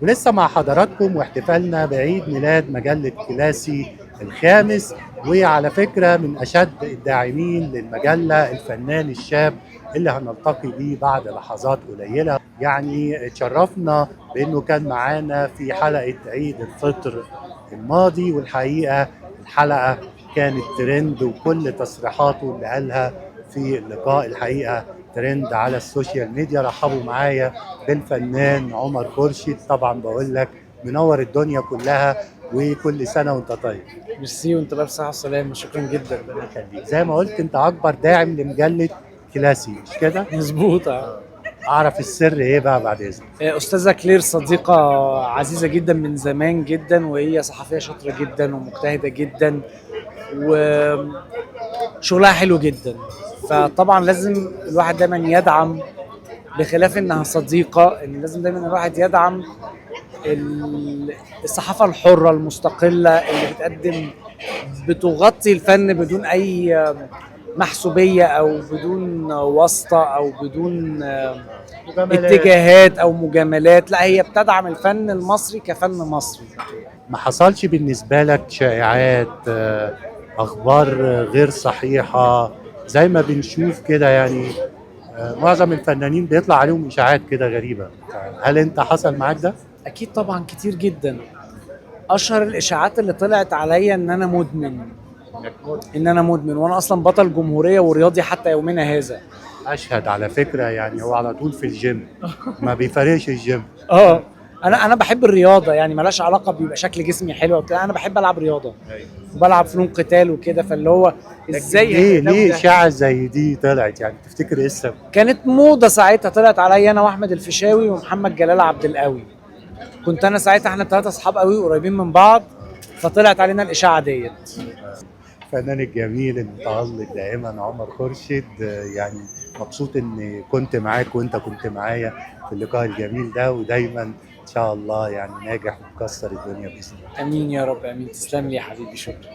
ولسه مع حضراتكم واحتفالنا بعيد ميلاد مجلة كلاسي الخامس. وعلى فكرة من أشد الداعمين للمجلة الفنان الشاب اللي هنلتقي بيه بعد لحظات قليلة. يعني اتشرفنا بأنه كان معانا في حلقة عيد الفطر الماضي، والحقيقة الحلقة كانت ترند، وكل تصريحاته اللي قالها في اللقاء الحقيقة ترند على السوشيال ميديا. رحبوا معايا بالفنان عمر خورشيد. طبعا بقول لك منور الدنيا كلها، وكل سنة وانت طيب. ميرسي وانت بقى بصحة وسلامة، شكرا جدا. ربنا يخليك. زي ما قلت انت اكبر داعم لمجلة كلاسي، مش كده؟ مظبوط. اعرف السر ايه بقى بعد اذنك؟ استاذة كلير صديقة عزيزة جدا من زمان جدا، وهي صحفية شاطرة جدا ومجتهدة جدا وشغلها حلو جدا. فطبعا لازم الواحد دايما يدعم، بخلاف انها صديقة، ان لازم دايما الواحد يدعم الصحافة الحرة المستقلة اللي بتغطي الفن بدون اي محسوبية او بدون واسطة او بدون اتجاهات او مجاملات. لا، هي بتدعم الفن المصري كفن مصري. ما حصلش بالنسبة لك شائعات، اخبار غير صحيحة زي ما بنشوف كده؟ يعني معظم الفنانين بيطلع عليهم اشاعات كده غريبة، هل انت حصل معاك ده؟ اكيد طبعا، كتير جدا. اشهر الاشاعات اللي طلعت عليا ان انا مدمن وانا اصلا بطل جمهورية ورياضي حتى يومنا هذا. اشهد على فكرة، يعني هو على طول في الجيم، ما بيفارقش الجيم. اه، انا بحب الرياضه، يعني ملهاش علاقه بيبقى شكل جسمي حلو وبتاع. انا بحب العب رياضه وبلعب فنون قتال وكده، فاللي هو ازاي ليه اشاعه زي دي طلعت؟ يعني تفتكر ايه السبب؟ كانت موضه ساعتها، طلعت عليا انا واحمد الفيشاوي ومحمد جلال عبد القوي. كنت انا ساعتها، احنا ثلاثه اصحاب قوي قريبين من بعض، فطلعت علينا الاشاعه ديت. الفنان الجميل المتألق دائما عمر خورشيد، يعني مبسوط اني كنت معاك وانت كنت معايا في اللقاء الجميل ده، ودايما ان شاء الله يعني ناجح ومكسر الدنيا باذن الله. امين يا رب، امين. تسلم لي يا حبيبي، شكرا.